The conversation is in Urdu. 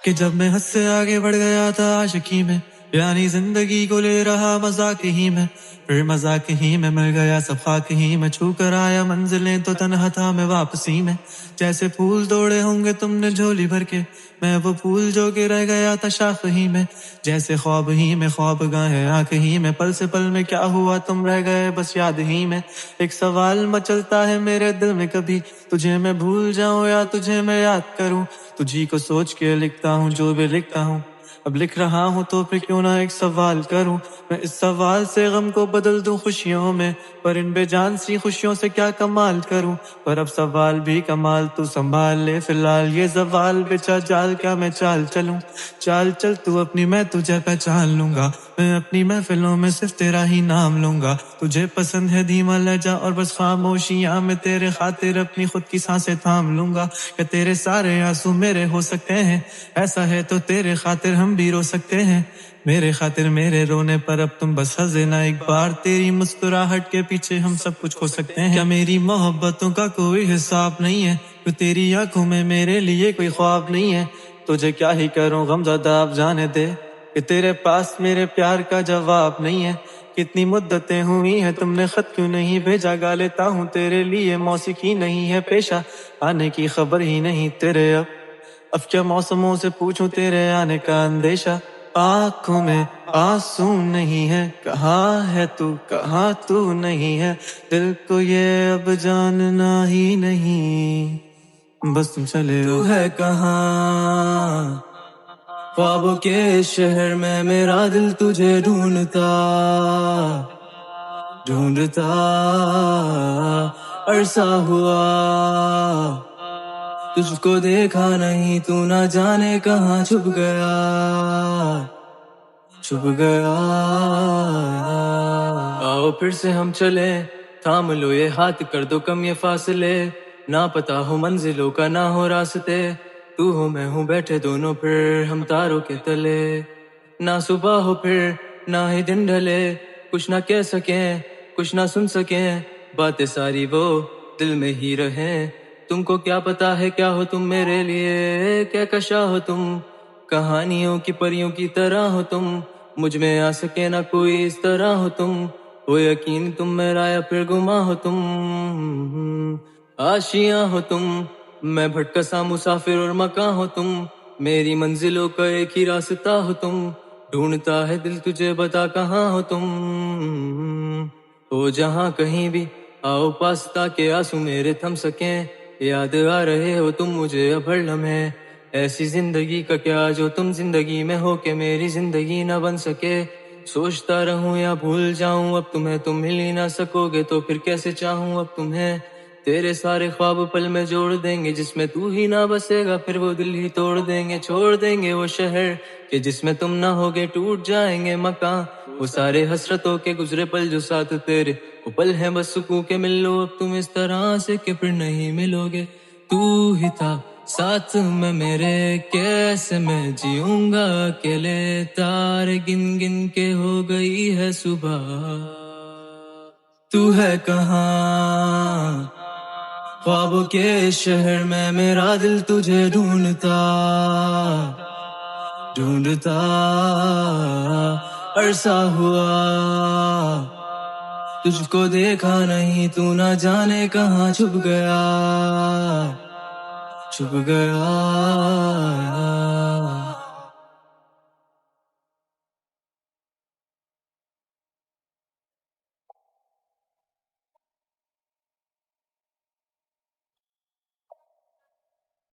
کہ جب میں حد سے آگے بڑھ گیا تھا عاشقی میں، یعنی زندگی کو لے رہا مذاق ہی میں، پھر مذاق ہی میں مل گیا سب خاک ہی میں، چھو کر آیا منزلیں تو تنہا تھا میں واپسی میں، جیسے پھول توڑے ہوں گے تم نے جھولی بھر کے، میں وہ پھول جو کہ رہ گیا تھا شاخ ہی میں، جیسے خواب ہی میں خواب گاہیں آنکھ ہی میں، پل سے پل میں کیا ہوا تم رہ گئے بس یاد ہی میں، ایک سوال مچلتا ہے میرے دل میں کبھی، تجھے میں بھول جاؤں یا تجھے میں یاد کروں، تجھی کو سوچ کے لکھتا ہوں جو بھی لکھتا ہوں، اب لکھ رہا ہوں تو پھر کیوں نہ ایک سوال کروں، میں اس سوال سے غم کو بدل دوں خوشیوں میں، پر ان بے جان سی خوشیوں سے کیا کمال کروں، پر اب سوال بھی کمال تو سنبھال لے فی الحال، یہ زوال بچا جال کیا میں چال چلوں، چال چل تو اپنی میں تجھے پہچان لوں گا، میں اپنی محفلوں میں صرف تیرا ہی نام لوں گا، تجھے پسند ہے دھیما لہجہ اور بس خاموشیاں میں تیرے خاطر اپنی خود کی سانسیں تھام لوں گا، کہ تیرے سارے آنسو میرے ہو سکتے ہیں، ایسا ہے تو تیرے خاطر ہم بھی رو سکتے ہیں، میرے خاطر میرے رونے پر اب تم بس ہنس دینا ایک بار، تیری مسکراہٹ کے پیچھے ہم سب کچھ کھو سکتے ہیں، کیا میری محبتوں کا کوئی حساب نہیں ہے، کہ تیری آنکھوں میں میرے لیے کوئی خواب نہیں ہے، تجھے کیا ہی کروں غم زدہ اب جانے دے، کہ تیرے پاس میرے پیار کا جواب نہیں ہے، کتنی مدتیں ہوئی ہیں تم نے خط کیوں نہیں بھیجا، گا لیتا ہوں تیرے لیے موسیقی نہیں ہے پیشہ، آنے کی خبر ہی نہیں تیرے اب کیا موسموں سے پوچھوں تیرے آنے کا اندیشہ، آنکھوں میں آنسو نہیں ہے، کہاں ہے تو کہاں تو نہیں ہے، دل کو یہ اب جاننا ہی نہیں، بس تم چلے تو ہے کہاں، خوابوں کے شہر میں میرا دل تجھے ڈھونڈتا ڈھونڈتا عرصہ ہوا، تجھ کو دیکھا نہیں تو نہ جانے کہاں چھپ گیا چھپ گیا، آؤ پھر سے ہم چلے، تھام لو یہ ہاتھ کر دو کم یہ فاصلے، نہ پتا ہو منزلوں کا نہ ہو راستے، تو ہو میں ہوں بیٹھے دونوں پھر ہم تاروں کے تلے، نہ صبح ہو پھر نہ ہی دن ڈھلے، کچھ نہ کہہ سکیں کچھ نہ سن سکیں، باتیں ساری وہ دل میں ہی رہیں، تم کو کیا پتا ہے کیا ہو تم میرے لیے، کیا کشا ہو تم کہانیوں کی پریوں کی طرح ہو تم، مجھ میں آ سکے نہ کوئی اس طرح ہو تم، ہو یقین تم میرا یا پھر گما ہو تم، آشیاں ہو تم، میں بھٹکا سا مسافر اور مکاں ہو تم، میری منزلوں کا ایک ہی راستہ ہو تم، ڈھونڈتا ہے دل تجھے بتا کہاں ہو تم، ہو جہاں کہیں بھی آؤ پاس تاکہ آنسو میرے تھم سکیں، یاد آ رہے ہو تم مجھے اب ہر لمحے، ایسی زندگی کا کیا جو تم زندگی میں ہو کہ میری زندگی نہ بن سکے، سوچتا رہوں یا بھول جاؤں اب تمہیں تم مل ہی نہ سکو گے تو پھر کیسے چاہوں اب تمہیں، تیرے سارے خواب پل میں جوڑ دیں گے جس میں تو ہی نہ بسے گا، پھر وہ دل ہی توڑ دیں گے چھوڑ دیں گے وہ شہر کہ جس میں تم نہ ہوگے، ٹوٹ جائیں گے مکان وہ سارے حسرتوں کے گزرے پل جو ساتھ تیرے، وہ پل ہیں بس سکون کے مل لو اب تم اس طرح سے کہ پھر نہیں ملو گے، تو ہی تھا ساتھ میں میرے، کیسے میں جیوں گا اکیلے، تارے گن گن کے ہو گئی ہے صبح، تو ہے کہاں، خوابوں کے شہر میں میرا دل تجھے ڈھونڈتا ڈھونڈتا عرصہ ہوا، تجھ کو دیکھا نہیں تو نہ جانے کہاں چھپ گیا چھپ گیا۔